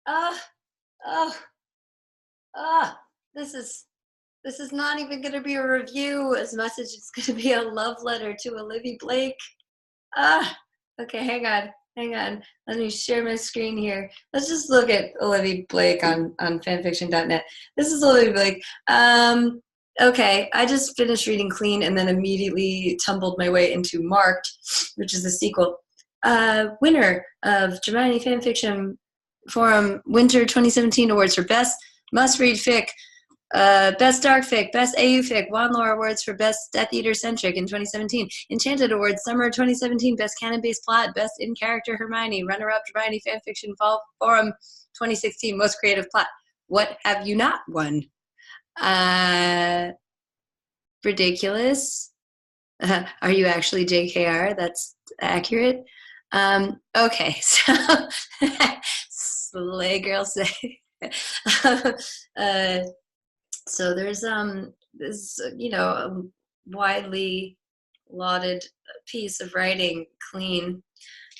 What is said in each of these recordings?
Oh, oh, oh. This is this is not even going to be a review as much as it's going to be a love letter to Olivieblake. Ah, okay, hang on. Let me share my screen here. Let's just look at Olivieblake on fanfiction.net. This is Olivieblake. Okay, I just finished reading Clean and then immediately tumbled my way into Marked, which is the sequel. Winner of Germany Fanfiction Forum Winter 2017 Awards for Best Must-Read Fic, Best Dark Fic, Best AU Fic, Juan Lore Awards for Best Death Eater Centric in 2017, Enchanted Awards Summer 2017, Best Canon Based Plot, Best In Character Hermione, Runner-Up Hermione Fanfiction Fall Forum 2016, Most Creative Plot. What have you not won? Ridiculous. Are you actually JKR? That's accurate. Okay, so slay girl say. So there's this a widely lauded piece of writing, Clean.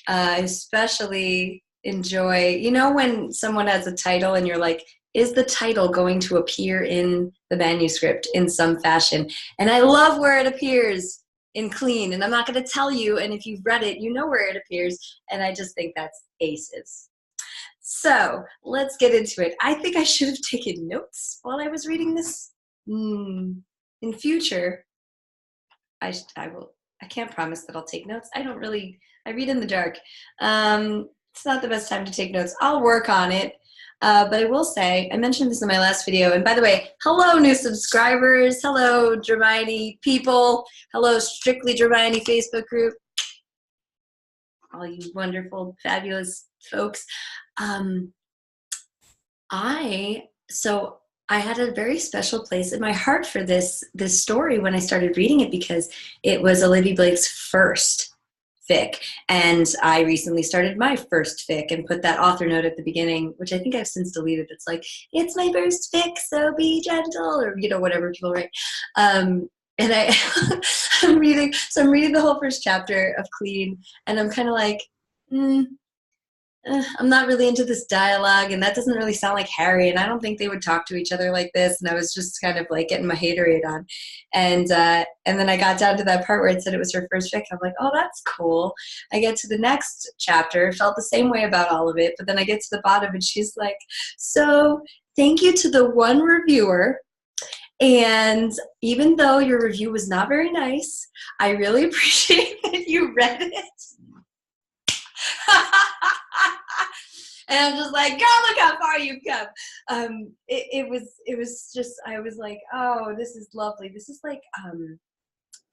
I especially enjoy, when someone has a title and you're like, is the title going to appear in the manuscript in some fashion? And I love where it appears in Clean, and I'm not going to tell you, and if you've read it, you know where it appears, and I just think that's aces. So let's get into it. I think I should have taken notes while I was reading this. In future, I will. I can't promise that I'll take notes. I read in the dark. It's not the best time to take notes. I'll work on it. But I will say, I mentioned this in my last video, and by the way, hello new subscribers, hello Dramini people, hello Strictly Dramini Facebook group, all you wonderful, fabulous folks. I had a very special place in my heart for this story when I started reading it, because it was Olivieblake's first fic, and I recently started my first fic and put that author note at the beginning, which I think I've since deleted. It's like, it's my first fic, so be gentle, or whatever people write. And I'm reading the whole first chapter of Clean, and I'm kind of like, I'm not really into this dialogue, and that doesn't really sound like Harry, and I don't think they would talk to each other like this. And I was just kind of like getting my haterade on, and then I got down to that part where it said it was her first fic. I'm like, oh, that's cool. I get to the next chapter, felt the same way about all of it, but then I get to the bottom, and she's like, so thank you to the one reviewer, and even though your review was not very nice, I really appreciate that you read it. And I'm just like, girl, look how far you've come. It was just, I was like, oh, this is lovely. This is like,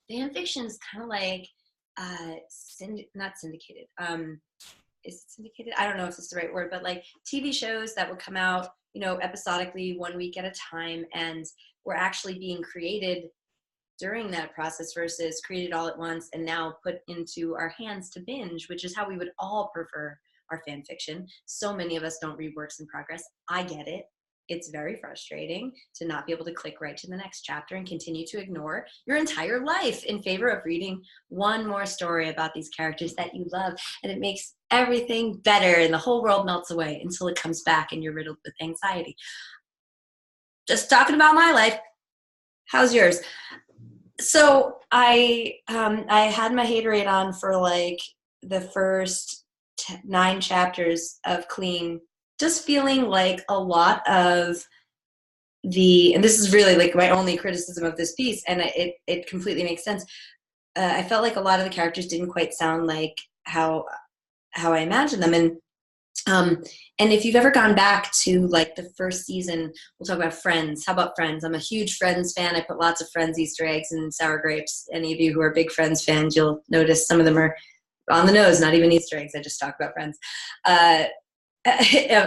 fan fiction is kind of like, not syndicated. Is it syndicated? I don't know if it's the right word, but like TV shows that would come out, episodically 1 week at a time, and were actually being created during that process versus created all at once and now put into our hands to binge, which is how we would all prefer our fan fiction. So many of us don't read works in progress. I get it. It's very frustrating to not be able to click right to the next chapter and continue to ignore your entire life in favor of reading one more story about these characters that you love. And it makes everything better, and the whole world melts away until it comes back and you're riddled with anxiety. Just talking about my life. How's yours? So I had my haterade on for like the first 9 chapters of Clean, just feeling like a lot of and this is really like my only criticism of this piece, and it completely makes sense. I felt like a lot of the characters didn't quite sound like how I imagined them, and if you've ever gone back to like the first season, we'll talk about Friends. How about Friends? I'm a huge Friends fan. I put lots of Friends Easter eggs in Sour Grapes. Any of you who are big Friends fans, you'll notice some of them are on the nose, not even Easter eggs. I just talk about Friends.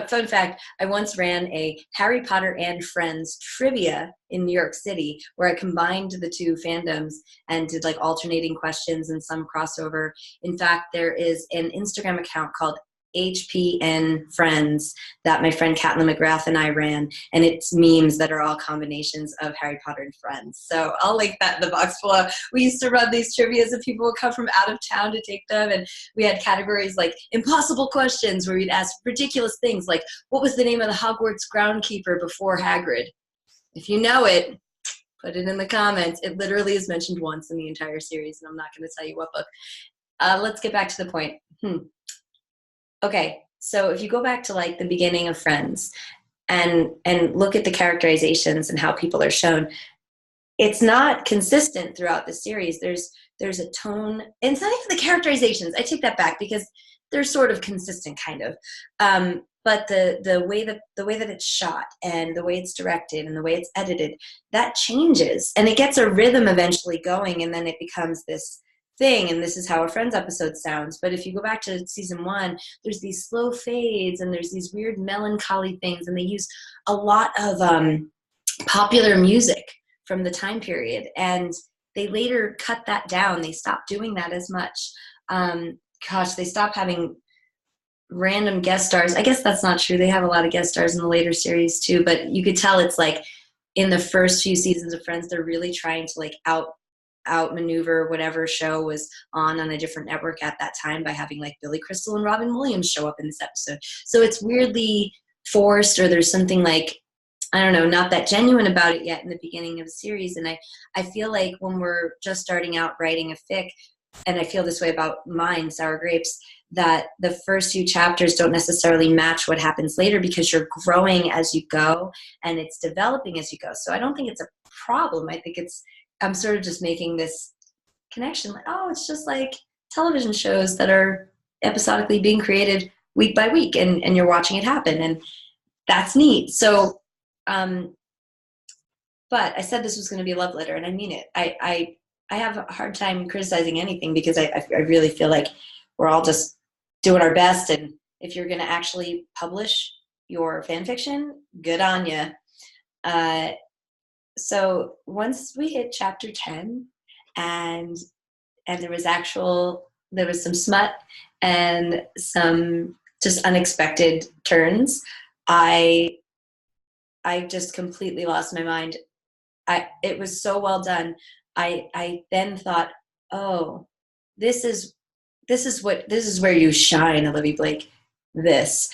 Fun fact, I once ran a Harry Potter and Friends trivia in New York City where I combined the two fandoms and did like alternating questions and some crossover. In fact, there is an Instagram account called HP and Friends that my friend Caitlin McGrath and I ran, and it's memes that are all combinations of Harry Potter and Friends. So I'll link that in the box below. We used to run these trivias and people would come from out of town to take them, and we had categories like impossible questions where we'd ask ridiculous things like, what was the name of the Hogwarts groundkeeper before Hagrid? If you know it, put it in the comments. It literally is mentioned once in the entire series, and I'm not going to tell you what book. Let's get back to the point. Okay, so if you go back to like the beginning of Friends and look at the characterizations and how people are shown, it's not consistent throughout the series. There's a tone, and it's not even the characterizations. I take that back because they're sort of consistent, kind of. But the way that it's shot and the way it's directed and the way it's edited, that changes, and it gets a rhythm eventually going, and then it becomes this thing, and this is how a Friends episode sounds. But if you go back to season 1, there's these slow fades and there's these weird melancholy things, and they use a lot of popular music from the time period, and they later cut that down. They stopped doing that as much. They stopped having random guest stars. I guess that's not true. They have a lot of guest stars in the later series too, but you could tell it's like in the first few seasons of Friends, they're really trying to like outmaneuver whatever show was on a different network at that time by having like Billy Crystal and Robin Williams show up in this episode. So it's weirdly forced, or there's something like, I don't know, not that genuine about it yet in the beginning of the series. And I feel like when we're just starting out writing a fic, and I feel this way about mine, Sour Grapes, that the first few chapters don't necessarily match what happens later because you're growing as you go and it's developing as you go. So I don't think it's a problem. I think I'm sort of just making this connection, like, oh, it's just like television shows that are episodically being created week by week, and you're watching it happen, and that's neat. So, but I said this was going to be a love letter, and I mean it. I have a hard time criticizing anything because I really feel like we're all just doing our best, and if you're going to actually publish your fan fiction, good on you. So once we hit chapter 10 and there was some smut and some just unexpected turns, I just completely lost my mind. It was so well done. I then thought, oh, this is where you shine, Olivieblake. This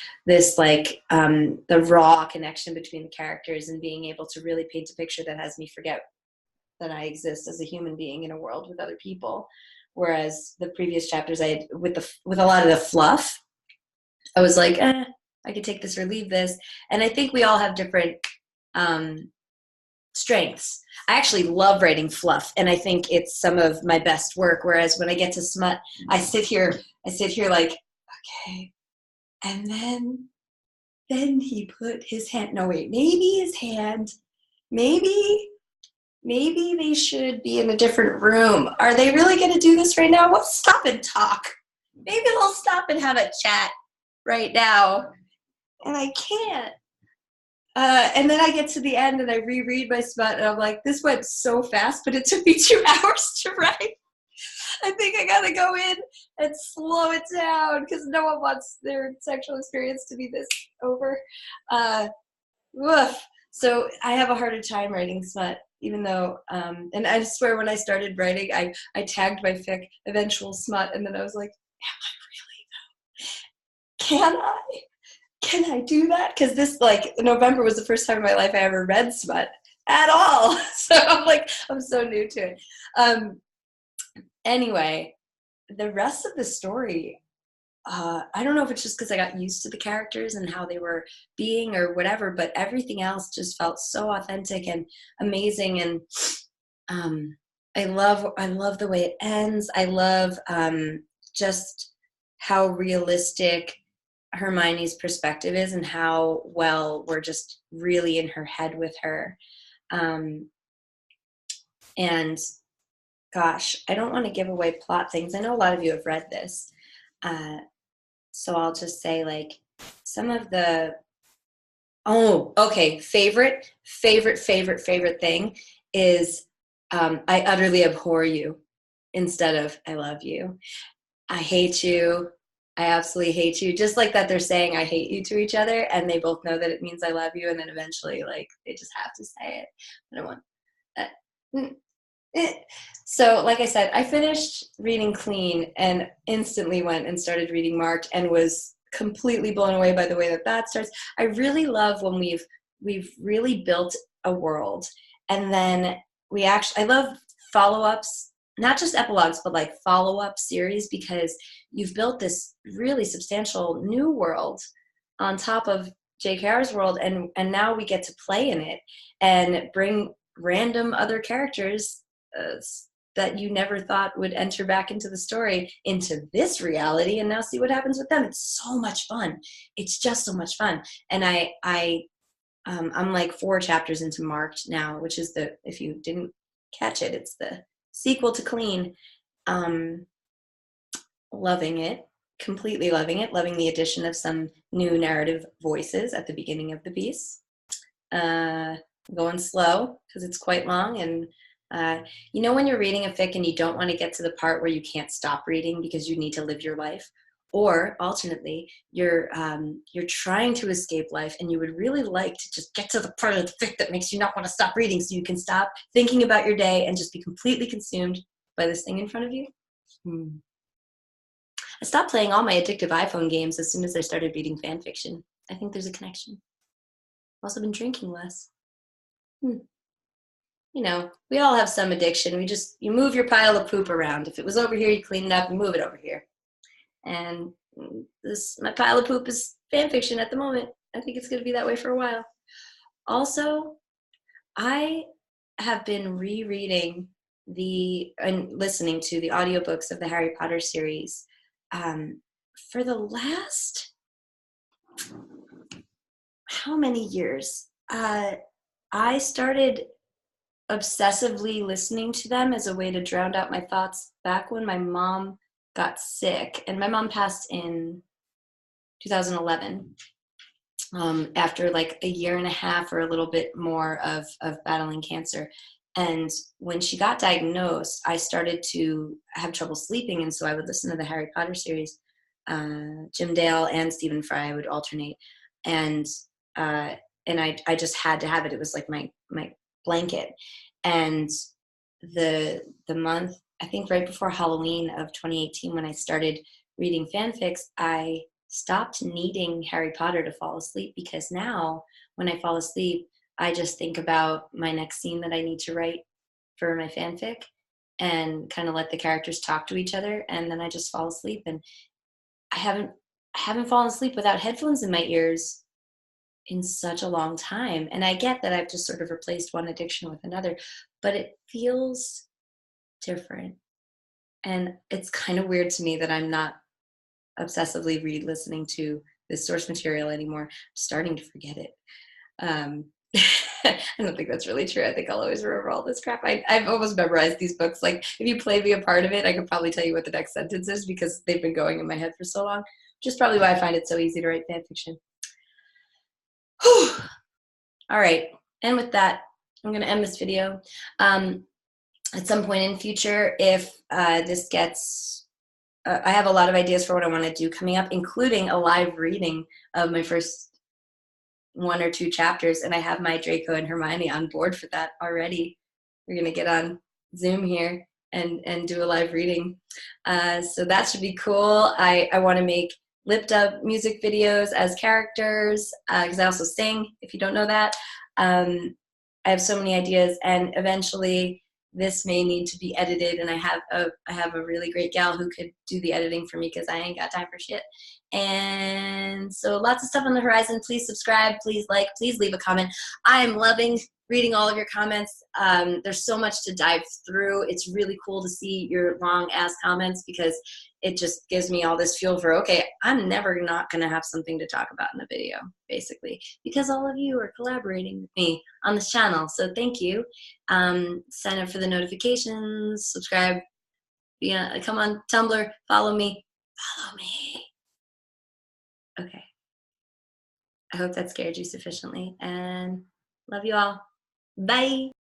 like the raw connection between the characters and being able to really paint a picture that has me forget that I exist as a human being in a world with other people. Whereas the previous chapters, with a lot of the fluff, I was like, I could take this or leave this. And I think we all have different strengths. I actually love writing fluff, and I think it's some of my best work. Whereas when I get to smut, I sit here like, okay. And then he put his hand, no wait, maybe his hand, maybe they should be in a different room. Are they really going to do this right now? Let's stop and talk. Maybe they'll stop and have a chat right now. And I can't. And then I get to the end and I reread my smut and I'm like, this went so fast, but it took me 2 hours to write. I think I gotta go in and slow it down because no one wants their sexual experience to be this over. So I have a harder time writing smut, even though, and I swear when I started writing, I tagged my fic eventual smut, and then I was like, am I really though? Can I do that? Because this, like, November was the first time in my life I ever read smut at all. So I'm so new to it. Anyway, the rest of the story, I don't know if it's just because I got used to the characters and how they were being or whatever, but everything else just felt so authentic and amazing. And I love the way it ends. I love just how realistic Hermione's perspective is and how well we're just really in her head with her. And gosh, I don't want to give away plot things. I know a lot of you have read this. So I'll just say, like, some of the, favorite thing is I utterly abhor you instead of I love you. I hate you. I absolutely hate you. Just like that they're saying I hate you to each other, and they both know that it means I love you, and then eventually, like, they just have to say it. I don't want that. Mm, eh. So, like I said, I finished reading Clean and instantly went and started reading Marked and was completely blown away by the way that that starts. I really love when we've really built a world, and then I love follow-ups, not just epilogues, but like follow-up series, because you've built this really substantial new world on top of JKR's world, and now we get to play in it and bring random other characters uh, that you never thought would enter back into the story into this reality, and now see what happens with them. It's so much fun. It's just so much fun. And I'm like 4 chapters into Marked now, which is if you didn't catch it, it's the sequel to Clean. Um, Loving it, completely loving it, loving the addition of some new narrative voices at the beginning of the piece. Going slow because it's quite long, and you know when you're reading a fic and you don't want to get to the part where you can't stop reading because you need to live your life, or alternately you're trying to escape life and you would really like to just get to the part of the fic that makes you not want to stop reading so you can stop thinking about your day and just be completely consumed by this thing in front of you. I stopped playing all my addictive iPhone games as soon as I started reading fan fiction. I think there's a connection. I've also been drinking less. You know, we all have some addiction. You move your pile of poop around. If it was over here, you clean it up and move it over here. And my pile of poop is fan fiction at the moment. I think it's going to be that way for a while. Also, I have been rereading and listening to the audiobooks of the Harry Potter series for the last, how many years? I started obsessively listening to them as a way to drown out my thoughts back when my mom got sick. And my mom passed in 2011 after like a year and a half or a little bit more of battling cancer. And when she got diagnosed, I started to have trouble sleeping. And so I would listen to the Harry Potter series. Jim Dale and Stephen Fry would alternate. And I just had to have it. It was like my blanket. And the month, I think right before Halloween of 2018, when I started reading fanfics, I stopped needing Harry Potter to fall asleep, because now when I fall asleep, I just think about my next scene that I need to write for my fanfic and kind of let the characters talk to each other, and then I just fall asleep. And I haven't fallen asleep without headphones in my ears in such a long time. And I get that I've just sort of replaced one addiction with another, but it feels different. And it's kind of weird to me that I'm not obsessively listening to this source material anymore. I'm starting to forget it. I don't think that's really true. I think I'll always remember all this crap. I've almost memorized these books. Like, if you play me a part of it, I could probably tell you what the next sentence is, because they've been going in my head for so long, which is probably why I find it so easy to write fan fiction. All right, and with that, I'm going to end this video. At some point in future, if this gets, I have a lot of ideas for what I want to do coming up, including a live reading of my first 1 or 2 chapters, and I have my Draco and Hermione on board for that already. We're going to get on Zoom here and do a live reading. So that should be cool. I want to make lipped up music videos as characters, because I also sing, if you don't know that. I have so many ideas, and eventually this may need to be edited, and I have a really great gal who could do the editing for me, because I ain't got time for shit. And so lots of stuff on the horizon. Please subscribe, please like, please leave a comment. I am loving reading all of your comments. There's so much to dive through. It's really cool to see your long ass comments, because it just gives me all this fuel for, okay, I'm never not gonna have something to talk about in a video, basically, because all of you are collaborating with me on this channel. So thank you. Sign up for the notifications, subscribe, come on Tumblr, follow me. Okay. I hope that scared you sufficiently, and love you all. Bye.